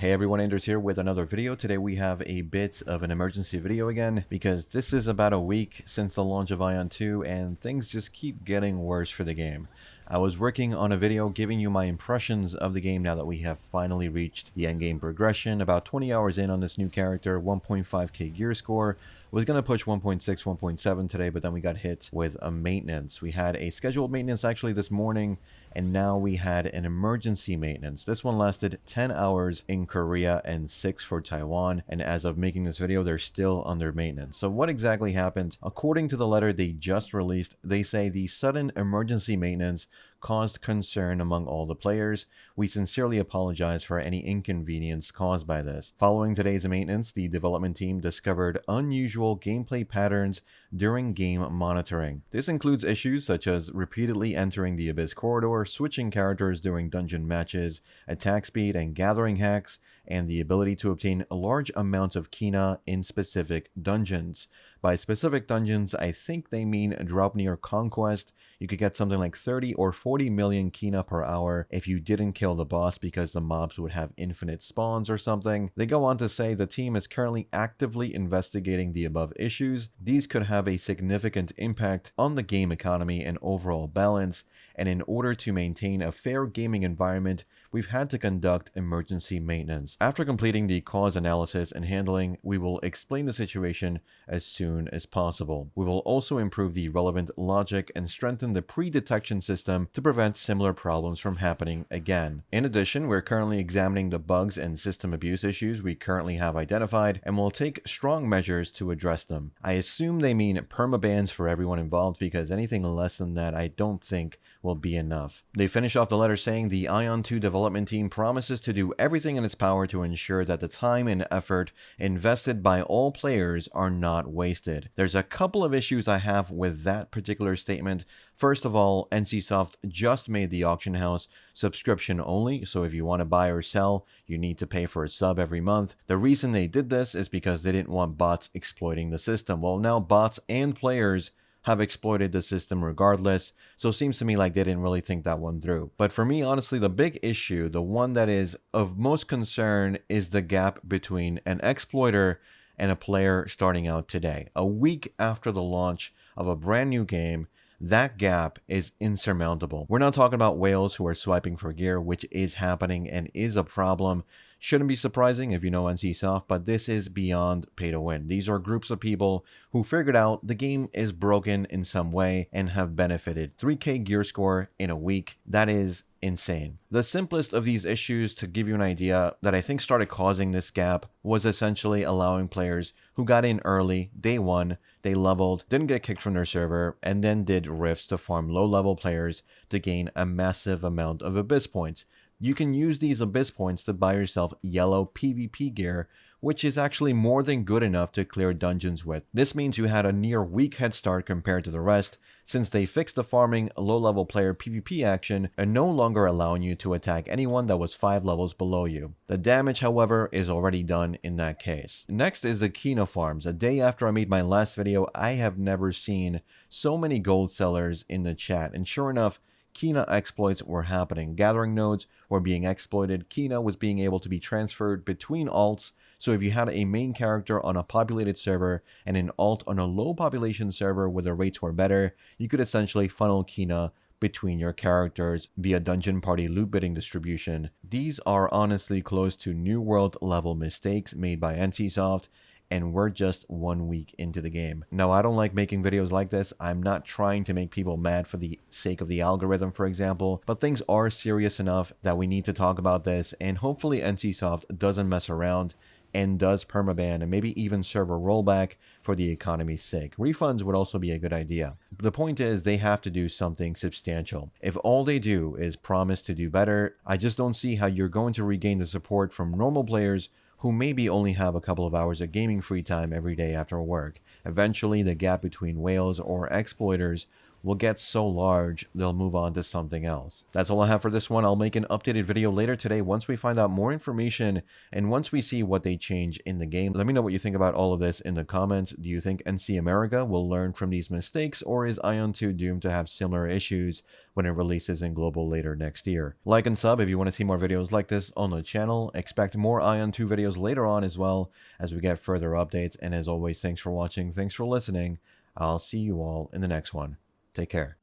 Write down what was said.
Hey everyone, Anders here with another video. Today we have a bit of an emergency video again because this is about a week since the launch of AION 2 and things just keep getting worse for the game. I was working on a video giving you my impressions of the game now that we have finally reached the endgame progression. About 20 hours in on this new character, 1.5k gear score. Was going to push 1.6, 1.7 today, but then we got hit with a maintenance. We had a scheduled maintenance actually this morning, and now we had an emergency maintenance. This one lasted 10 hours in Korea and 6 for Taiwan, and as of making this video, they're still under maintenance. So what exactly happened? According to the letter they just released, they say the sudden emergency maintenance caused concern among all the players. We sincerely apologize for any inconvenience caused by this. Following today's maintenance, the development team discovered unusual gameplay patterns during game monitoring. This includes issues such as repeatedly entering the Abyss corridor, switching characters during dungeon matches, attack speed and gathering hacks, and the ability to obtain a large amount of Kina in specific dungeons. By specific dungeons, I think they mean drop near Conquest. You could get something like 30 or 40 million Kina per hour if you didn't kill the boss because the mobs would have infinite spawns or something. They go on to say the team is currently actively investigating the above issues. These could have a significant impact on the game economy and overall balance, and in order to maintain a fair gaming environment, we've had to conduct emergency maintenance. After completing the cause analysis and handling, we will explain the situation as soon as possible. We will also improve the relevant logic and strengthen the pre-detection system to prevent similar problems from happening again. In addition, we're currently examining the bugs and system abuse issues we currently have identified, and will take strong measures to address them. I assume they mean permabans for everyone involved, because anything less than that I don't think will be enough. They finish off the letter saying the AION 2 development team promises to do everything in its power to ensure that the time and effort invested by all players are not wasted. There's a couple of issues I have with that particular statement. First of all, NCSoft just made the auction house subscription only, so if you want to buy or sell, you need to pay for a sub every month. The reason they did this is because they didn't want bots exploiting the system. Well, now bots and players have exploited the system regardless, so it seems to me like they didn't really think that one through. But for me, honestly, the big issue, the one that is of most concern, is the gap between an exploiter and a player starting out today. A week after the launch of a brand new game, that gap is insurmountable. We're not talking about whales who are swiping for gear, which is happening and is a problem. Shouldn't be surprising if you know NCSoft, but this is beyond pay to win. These are groups of people who figured out the game is broken in some way and have benefited. 3k gear score in a week, that is insane. The simplest of these issues, to give you an idea, that I think started causing this gap was essentially allowing players who got in early, day one, they leveled, didn't get kicked from their server, and then did rifts to farm low-level players to gain a massive amount of Abyss points. You can use these Abyss points to buy yourself yellow PvP gear, which is actually more than good enough to clear dungeons with. This means you had a near weak head start compared to the rest, since they fixed the farming low-level player PvP action and no longer allowing you to attack anyone that was 5 levels below you. The damage, however, is already done in that case. Next is the Kina farms. A day after I made my last video, I have never seen so many gold sellers in the chat, and sure enough, Kina exploits were happening. Gathering nodes were being exploited. Kina was being able to be transferred between alts. So if you had a main character on a populated server and an alt on a low population server where the rates were better, you could essentially funnel Kina between your characters via dungeon party loot bidding distribution. These are honestly close to New World level mistakes made by NCSoft, and we're just 1 week into the game. Now, I don't like making videos like this. I'm not trying to make people mad for the sake of the algorithm, for example, but things are serious enough that we need to talk about this, and hopefully NCSoft doesn't mess around and does permaban and maybe even server rollback for the economy's sake. Refunds would also be a good idea. The point is, they have to do something substantial. If all they do is promise to do better, I just don't see how you're going to regain the support from normal players who maybe only have a couple of hours of gaming free time every day after work. Eventually, the gap between whales or exploiters will get so large they'll move on to something else. That's all I have for this one. I'll make an updated video later today once we find out more information and once we see what they change in the game. Let me know what you think about all of this in the comments. Do you think NC America will learn from these mistakes, or is Ion 2 doomed to have similar issues when it releases in global later next year? Like and sub if you want to see more videos like this on the channel. Expect more Ion 2 videos later on as well as we get further updates. And as always, thanks for watching. Thanks for listening. I'll see you all in the next one. Take care.